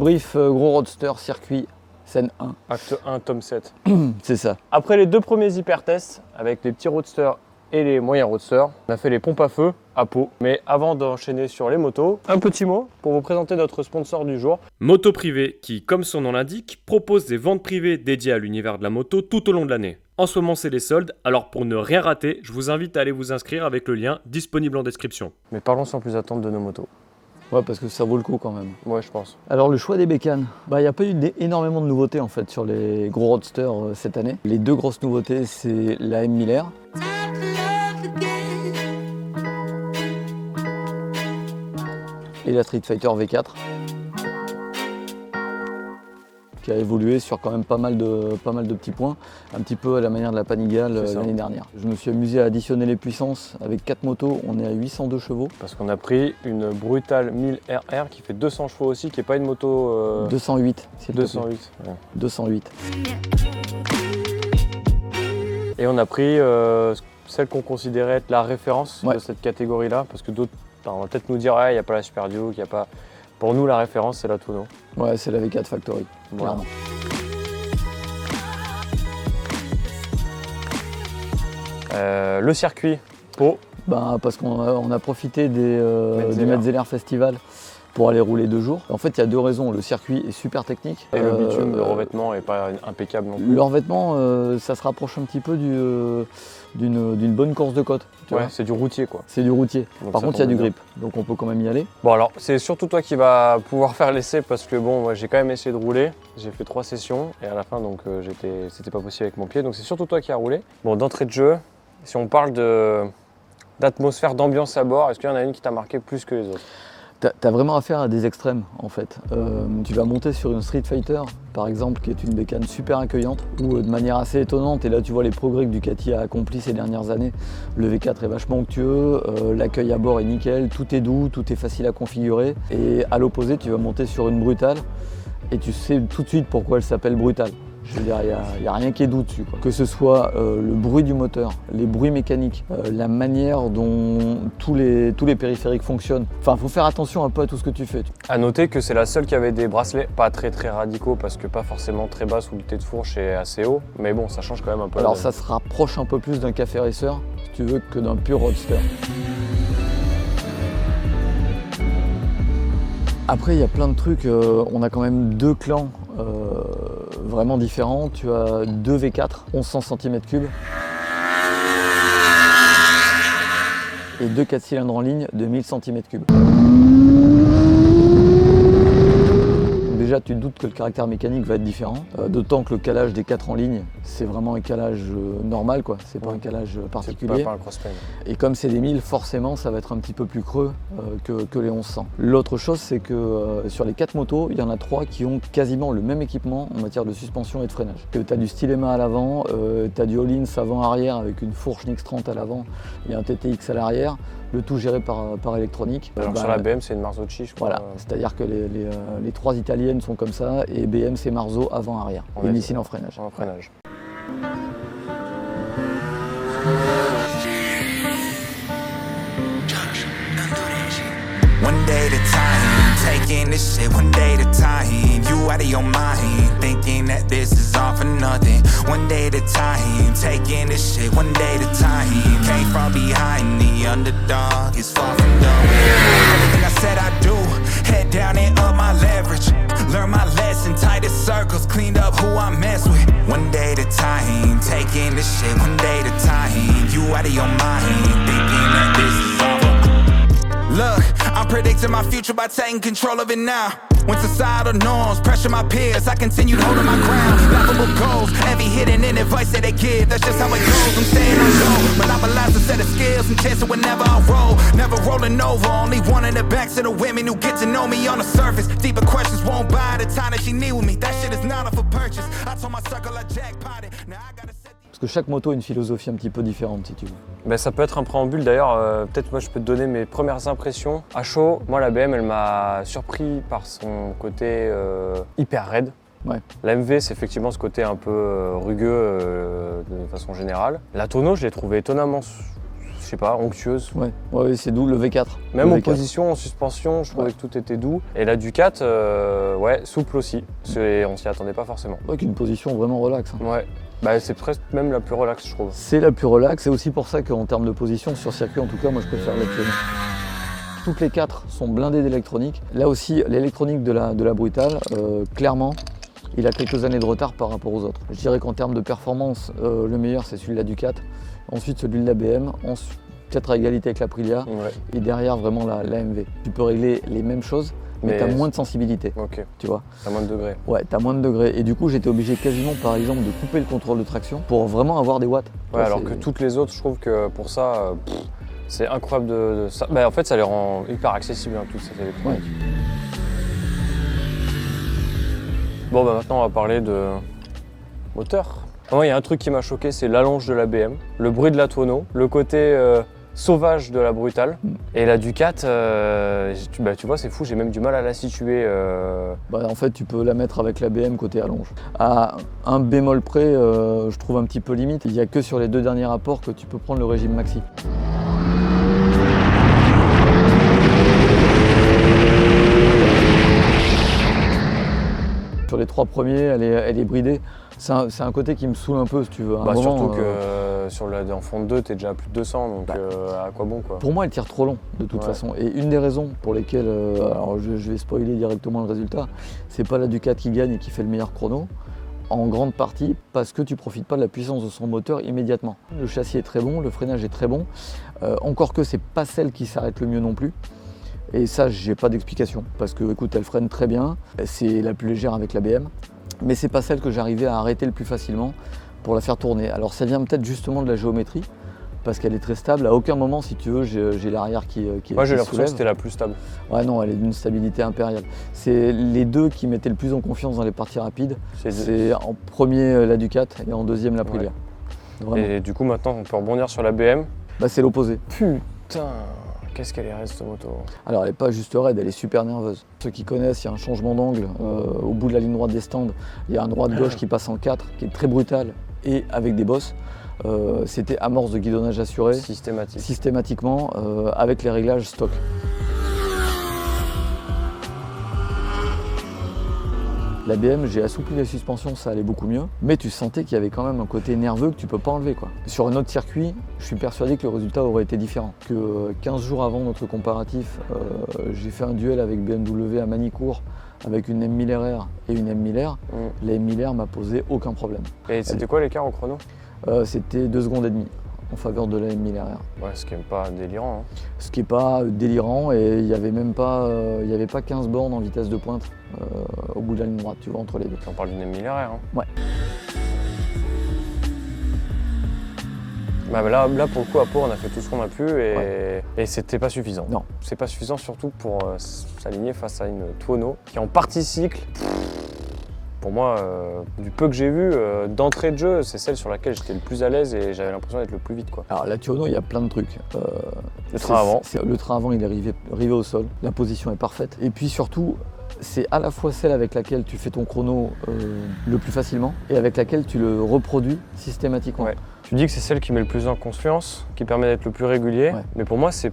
Brief gros roadster circuit scène 1. Acte 1, tome 7. C'est ça. Après les 2 premiers hyper tests avec les petits roadsters et les moyens roadsters, on a fait les pompes à feu à Pau. Mais avant d'enchaîner sur les motos, un petit mot pour vous présenter notre sponsor du jour. Moto Privé qui, comme son nom l'indique, propose des ventes privées dédiées à l'univers de la moto tout au long de l'année. En ce moment, c'est les soldes, alors pour ne rien rater, je vous invite à aller vous inscrire avec le lien disponible en description. Mais parlons sans plus attendre de nos motos. Ouais, parce que ça vaut le coup quand même. Ouais, je pense. Alors le choix des bécanes, il n'y a pas eu énormément de nouveautés en fait sur les gros roadsters cette année. Les 2 grosses nouveautés, c'est la M Miller. Et la Street Fighter V4 qui a évolué sur quand même pas mal de petits points, un petit peu à la manière de la Panigale l'année dernière. Je me suis amusé à additionner les puissances avec 4 motos, on est à 802 chevaux. Parce qu'on a pris une Brutal 1000 RR qui fait 200 chevaux aussi, qui n'est pas une moto... 208, c'est 208. Ouais. 208. Et on a pris celle qu'on considérait être la référence de cette catégorie-là, parce que d'autres, on va peut-être nous dire, il n'y a pas la Super Duke, il n'y a pas... Pour nous, la référence, c'est la Tonneau. Ouais, c'est la V4 Factory, voilà. Clairement. Le circuit, Pau. Parce qu'on a profité du Metzeler Festival pour aller rouler 2 jours. En fait, il y a 2 raisons. Le circuit est super technique. Et le bitume de revêtement n'est pas impeccable non plus. Le revêtement, ça se rapproche un petit peu d'une bonne course de côte. Ouais, c'est du routier quoi. C'est du routier. Donc par contre, il y a du grip, donc on peut quand même y aller. Bon alors, c'est surtout toi qui vas pouvoir faire l'essai parce que bon, moi j'ai quand même essayé de rouler. J'ai fait 3 sessions et à la fin, donc c'était pas possible avec mon pied. Donc c'est surtout toi qui as roulé. Bon, d'entrée de jeu, si on parle d'atmosphère, d'ambiance à bord, est-ce qu'il y en a une qui t'a marqué plus que les autres? T'as vraiment affaire à des extrêmes en fait. Tu vas monter sur une Street Fighter par exemple qui est une bécane super accueillante ou de manière assez étonnante, et là tu vois les progrès que Ducati a accompli ces dernières années. Le V4 est vachement onctueux, l'accueil à bord est nickel, tout est doux, tout est facile à configurer, et à l'opposé tu vas monter sur une Brutale et tu sais tout de suite pourquoi elle s'appelle Brutale. Je veux dire, il n'y a rien qui est doux dessus, quoi. Que ce soit le bruit du moteur, les bruits mécaniques, la manière dont tous les périphériques fonctionnent. Enfin, il faut faire attention un peu à tout ce que tu fais. À noter que c'est la seule qui avait des bracelets pas très radicaux parce que pas forcément très bas, où l'unité de fourche est assez haut. Mais bon, ça change quand même un peu. Alors ça se rapproche un peu plus d'un café racer, si tu veux, que d'un pur roadster. Après, il y a plein de trucs. On a quand même 2 clans vraiment différents. Tu as 2 V4, 1100 cm3 et 2 4 cylindres en ligne de 1000 cm3. Déjà, tu te doutes que le caractère mécanique va être différent, d'autant que le calage des 4 en ligne, c'est vraiment un calage normal, quoi. C'est pas un calage particulier. C'est pas un crossplane. Et comme c'est des 1000, forcément, ça va être un petit peu plus creux que les 1100. L'autre chose, c'est que sur les 4 motos, il y en a 3 qui ont quasiment le même équipement en matière de suspension et de freinage. Tu as du Stylema à l'avant, tu as du Öhlins avant-arrière avec une fourche Nix 30 à l'avant et un TTX à l'arrière. Le tout géré par électronique. Alors sur la BM, c'est une Marzocchi, je crois. Voilà, c'est-à-dire que les 3 italiennes sont comme ça, et BM c'est Marzo avant-arrière, et Nissin en freinage. En freinage. One day at a time, taking this shit one day at a time. You out of your mind, thinking that this is all for nothing. One day at a time, taking this shit one day at a time. Came from behind, the underdog is far from done. Everything I said I do, head down and up my leverage. Learn my lesson, tightest circles, cleaned up who I mess with. One day at a time, taking this shit one day at a time. You out of your mind, thinking that this is all for. Look, I'm predicting my future by taking control of it now. When societal norms pressure my peers, I continued holding my ground. Laughable goals, envy hidden in advice that they give. That's just how it goes, I'm staying on go. Monopolize a set of skills and chance it whenever I roll. Never rolling over, only one in the backs of the women who get to know me on the surface. Deeper questions won't buy the time that she need with me. That shit is not up for purchase. I told my circle I jackpotted. Now I gotta set. Parce que chaque moto a une philosophie un petit peu différente, si tu veux. Ben, ça peut être un préambule d'ailleurs, peut-être moi je peux te donner mes premières impressions. À chaud, moi la BM elle m'a surpris par son côté hyper raide. Ouais. La MV c'est effectivement ce côté un peu rugueux de façon générale. La Tonneau je l'ai trouvé étonnamment sais pas, onctueuse. Ouais, c'est doux, le V4. Même le en V4. position, en suspension, je trouvais que tout était doux. Et la Ducat, ouais, souple aussi. On s'y attendait pas forcément. Avec une position vraiment relax. Hein. Ouais, bah, c'est presque même la plus relaxe, je trouve. C'est la plus relax, c'est aussi pour ça qu'en termes de position, sur circuit en tout cas, moi je préfère la Tuono. Toutes les 4 sont blindées d'électronique. Là aussi, l'électronique de la Brutal, clairement, il a quelques années de retard par rapport aux autres. Je dirais qu'en termes de performance, le meilleur c'est celui de la Ducat, ensuite celui de la BM, ensuite peut-être à égalité avec l'Aprilia, Ouais. et derrière vraiment la MV. Tu peux régler les mêmes choses, mais tu as moins de sensibilité, Ok, tu vois. à moins de degrés. Ouais, tu as moins de degrés. Et du coup, j'étais obligé quasiment, par exemple, de couper le contrôle de traction pour vraiment avoir des watts. Tu Ouais, vois, alors c'est- que toutes les autres, je trouve que pour ça, c'est incroyable de ça. Bah, en fait, ça les rend hyper accessibles, hein, toutes ces électroniques. Bon, bah maintenant, on va parler de moteur. Moi, il y a un truc qui m'a choqué, c'est l'allonge de la BM, le bruit de la tonneau, le côté sauvage de la Brutale. Et la Ducat, tu vois, c'est fou, j'ai même du mal à la situer. Bah, en fait, tu peux la mettre avec la BM côté allonge. À un bémol près, je trouve un petit peu limite. Il n'y a que sur les 2 derniers rapports que tu peux prendre le régime maxi. Sur les 3 premiers, elle est bridée. C'est un côté qui me saoule un peu, si tu veux. À un Bah, moment, surtout que en fond de 2, t'es déjà à plus de 200, donc à quoi bon, quoi. Pour moi, elle tire trop long, de toute Ouais. façon. Et une des raisons pour lesquelles, alors je vais spoiler directement le résultat, c'est pas la Ducat qui gagne et qui fait le meilleur chrono, en grande partie parce que tu profites pas de la puissance de son moteur immédiatement. Le châssis est très bon, le freinage est très bon, encore que c'est pas celle qui s'arrête le mieux non plus. Et ça, j'ai pas d'explication, parce que écoute, elle freine très bien, c'est la plus légère avec la BM, mais c'est pas celle que j'arrivais à arrêter le plus facilement pour la faire tourner. Alors ça vient peut-être justement de la géométrie, parce qu'elle est très stable. À aucun moment, si tu veux, j'ai l'arrière qui Moi, j'ai qui l'impression soulève. que c'était la plus stable. Ouais, non, elle est d'une stabilité impériale. C'est les deux qui mettaient le plus en confiance dans les parties rapides. C'est en premier la Ducat et en deuxième l'Aprilia. Vraiment. Et du coup, maintenant, on peut rebondir sur la BM. Bah, c'est l'opposé. Putain, qu'est-ce qu'elle est raide, cette moto. Alors, elle n'est pas juste raide, elle est super nerveuse. Ceux qui connaissent, il y a un changement d'angle au bout de la ligne droite des stands. Il y a un droite-gauche qui passe en 4, qui est très brutal et avec des bosses. C'était amorce de guidonnage assuré Systématique. systématiquement avec les réglages stock. La BM, j'ai assoupli les suspensions, ça allait beaucoup mieux, mais tu sentais qu'il y avait quand même un côté nerveux que tu peux pas enlever, quoi. Sur un autre circuit, je suis persuadé que le résultat aurait été différent. Que 15 jours avant notre comparatif, j'ai fait un duel avec BMW à Manicourt avec une M1000RR et une M1000R. La M1000R m'a posé aucun problème. Et c'était quoi l'écart au chrono? C'était 2 secondes et demie en faveur de la M1000RR. Ouais, ce qui est pas délirant. Hein. Ce qui n'est pas délirant, et il n'y avait même pas, 15 bornes en vitesse de pointe au bout de la ligne droite, tu vois, entre les deux. On parle d'une M1000RR. Hein. Ouais. Bah, là, pour le coup, à Pau, on a fait tout ce qu'on a pu et c'était pas suffisant. Non. C'est pas suffisant, surtout pour s'aligner face à une Tuono qui est en partie cycle. Pour moi, du peu que j'ai vu, d'entrée de jeu, c'est celle sur laquelle j'étais le plus à l'aise et j'avais l'impression d'être le plus vite, quoi. Alors la Tuono, il y a plein de trucs. Le train avant. Le train avant, il est arrivé au sol. La position est parfaite. Et puis surtout, c'est à la fois celle avec laquelle tu fais ton chrono le plus facilement et avec laquelle tu le reproduis systématiquement. Ouais. Tu dis que c'est celle qui met le plus en confiance, qui permet d'être le plus régulier, Ouais. mais pour moi, c'est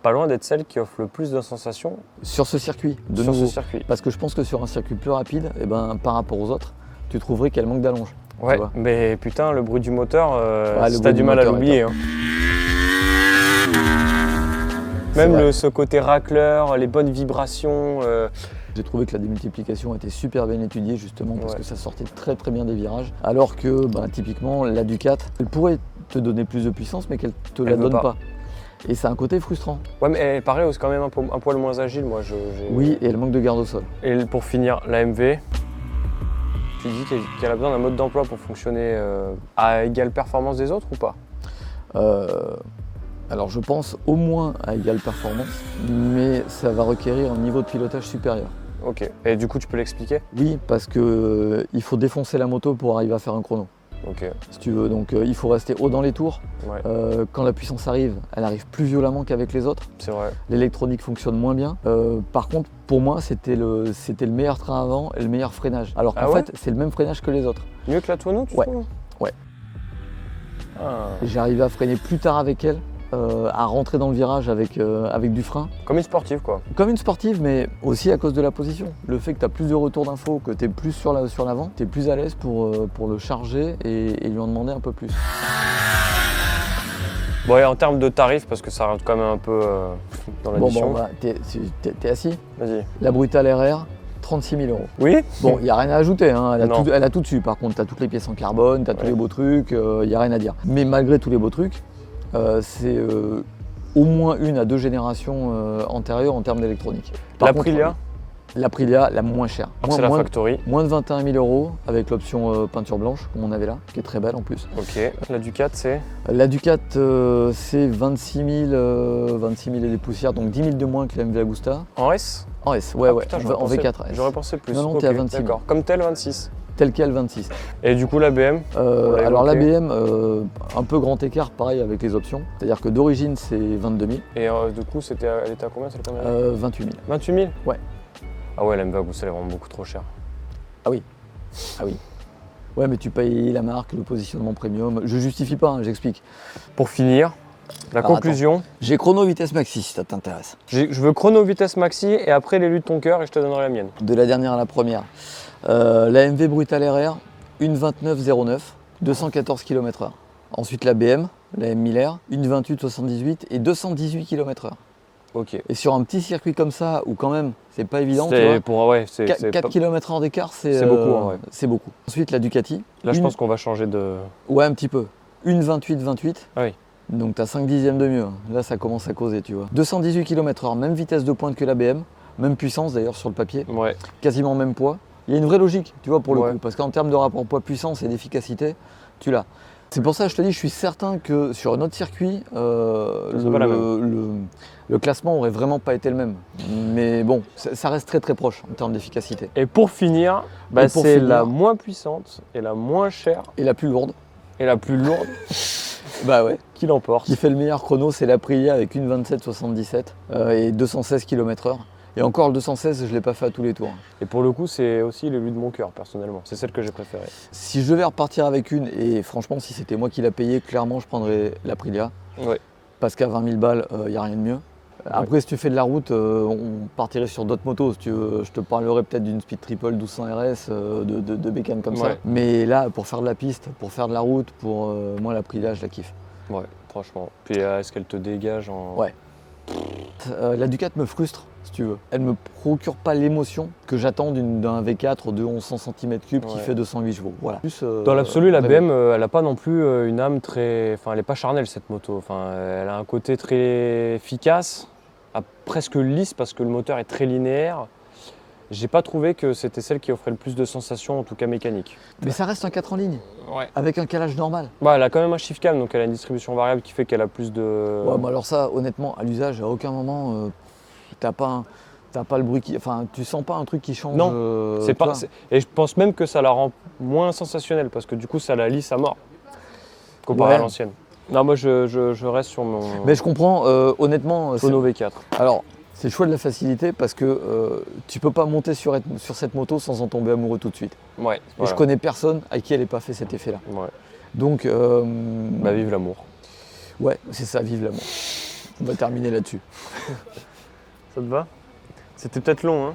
pas loin d'être celle qui offre le plus de sensations Sur ce circuit, de sur nouveau. ce circuit. Parce que je pense que sur un circuit plus rapide, eh ben, par rapport aux autres, tu trouverais qu'elle manque d'allonge. Ouais, tu vois. mais putain, le bruit du moteur, le si bruit t'as du du mal à moteur est l'oublier. Hein. Même vrai. ce côté racleur, les bonnes vibrations. J'ai trouvé que la démultiplication était super bien étudiée justement parce Ouais. que ça sortait très très bien des virages. Alors que typiquement la Ducat, elle pourrait te donner plus de puissance mais qu'elle te la Elle veut donne pas. pas. Et c'est un côté frustrant. Ouais, mais elle paraît quand même un poil moins agile, moi. Oui, et elle manque de garde au sol. Et pour finir, la MV, tu dis qu'elle a besoin d'un mode d'emploi pour fonctionner à égale performance des autres ou pas? Alors je pense au moins à égale performance, mais ça va requérir un niveau de pilotage supérieur. Ok. Et du coup, tu peux l'expliquer? Oui, parce que il faut défoncer la moto pour arriver à faire un chrono. Ok. Si tu veux, donc il faut rester haut dans les tours. Ouais, Quand la puissance arrive, elle arrive plus violemment qu'avec les autres. c'est vrai. L'électronique fonctionne moins bien. Par contre, pour moi, c'était le meilleur train avant et le meilleur freinage. Alors qu'en Ah ouais fait, c'est le même freinage que les autres. Mieux que la Tuono, tu Ouais. trouves? Ouais. Ah. J'ai arrivé à freiner plus tard avec elle à rentrer dans le virage avec du frein. Comme une sportive quoi. Comme une sportive, mais aussi à cause de la position. Le fait que tu as plus de retour d'info, que tu es plus sur l'avant, tu es plus à l'aise pour le charger et lui en demander un peu plus. Bon, et en termes de tarifs, parce que ça rentre quand même un peu dans l'addition. Bon, t'es assis. Vas-y. La Brutale RR, 36 000 €. Oui. Bon, il n'y a rien à ajouter, hein. Non. Elle a tout dessus. Par contre, tu as toutes les pièces en carbone, tu as tous les beaux trucs, il n'y a rien à dire. Mais malgré tous les beaux trucs, c'est au moins 1 à 2 générations antérieures en termes d'électronique. L'Aprilia, L'Aprilia, la moins chère. c'est la factory. Moins de 21 000 € avec l'option peinture blanche, comme on avait là, qui est très belle en plus. Ok. La Ducat, c'est La Ducat, c'est 26 000 et des poussières, donc 10 000 de moins que la MV Agusta. en S. En S, ouais, Putain, en V4 S. J'aurais pensé plus. Non, Ok, t'es à 26 000. D'accord. Comme tel 26. Tel quel 26. Et du coup, la BM l'a Alors la évoqué. BM, un peu grand écart, pareil avec les options. C'est-à-dire que d'origine, c'est 22 000, Et du coup, elle était à combien celle combien 28 000. 28 000. Ouais. Ah ouais, la MV Agusta, elle est vraiment beaucoup trop chère. Ah oui. Ouais, mais tu payes la marque, le positionnement premium. Je justifie pas, hein, j'explique. Pour finir, la Alors, conclusion. J'ai chrono vitesse maxi si ça t'intéresse. Je veux chrono vitesse maxi et après l'élu de ton cœur et je te donnerai la mienne. De la dernière à la première. La MV Brutale RR, 1,29,09, 214 km/h. Ensuite la BM, la M Miller, 1,28,78 et 218 km/h. Ok. Et sur un petit circuit comme ça, où quand même, c'est pas évident, tu C'est vois, pour ouais, c'est 4 pas- km/h d'écart, C'est beaucoup, hein, ouais. C'est beaucoup. Ensuite la Ducati. Là, je une- pense qu'on va changer de. Ouais, un petit peu. 1,28,28. Ah oui. Donc t'as 5 dixièmes de mieux. Là, ça commence à causer, tu vois. 218 km/h, même vitesse de pointe que la BM, même puissance d'ailleurs sur le papier, Ouais. quasiment même poids. Il y a une vraie logique, tu vois, pour le Ouais. coup. Parce qu'en termes de rapport poids-puissance et d'efficacité, tu l'as. C'est pour ça que je te dis, je suis certain que sur un autre circuit, C'est pas la le classement aurait vraiment pas été le même. Mais bon, ça reste très très proche en termes d'efficacité. Et pour finir, Et pour c'est finir- la moins puissante et la moins chère Et la plus lourde, et la plus lourde bah ouais, qui l'emporte. qui fait le meilleur chrono, c'est l'Aprilia avec une 27,77 et 216 km/h. Et encore le 216, je ne l'ai pas fait à tous les tours. Et pour le coup, c'est aussi l'élu de mon cœur, personnellement. C'est celle que j'ai préférée. Si je devais repartir avec une, et franchement, si c'était moi qui la payais, clairement, je prendrais l'Aprilia. Ouais. Parce qu'à 20 000 balles, il n'y a rien de mieux. Après, si tu fais de la route, on partirait sur d'autres motos. Si tu veux, je te parlerais peut-être d'une Speed Triple 1200 RS, de bécane comme ça. Ouais. Mais là, pour faire de la piste, pour faire de la route, pour moi, l'Aprilia, je la kiffe. Ouais, franchement. Puis est-ce qu'elle te dégage en. Ouais. La Ducat me frustre, si tu veux. Elle me procure pas l'émotion que j'attends d'un V4 de 1100 cm3 qui Ouais. fait 208 chevaux. Voilà. Plus, Dans l'absolu, la rêver. BM, elle n'a pas non plus une âme très. Enfin, elle n'est pas charnelle cette moto. Enfin, elle a un côté très efficace, presque lisse parce que le moteur est très linéaire. J'ai pas trouvé que c'était celle qui offrait le plus de sensations, en tout cas mécaniques. Mais ça reste un 4 en ligne, Ouais. avec un calage normal. Bah, elle a quand même un shift cam, donc elle a une distribution variable qui fait qu'elle a plus de. Ouais, bah alors ça, honnêtement, à l'usage, à aucun moment, t'as pas le bruit qui... Enfin, tu sens pas un truc qui change. Non, c'est tu pas. vois. Et je pense même que ça la rend moins sensationnelle parce que du coup, ça la lisse à mort comparé Ouais. à l'ancienne. Non, moi je reste sur mon Mais je comprends, honnêtement. Sono V4. Alors, c'est le choix de la facilité parce que tu peux pas monter sur cette moto sans en tomber amoureux tout de suite. Ouais. Et voilà. je connais personne à qui elle n'ait pas fait cet effet-là. Ouais. Donc, Bah, vive l'amour. ouais, c'est ça, vive l'amour. On va terminer là-dessus. Ça te va? C'était peut-être long, hein?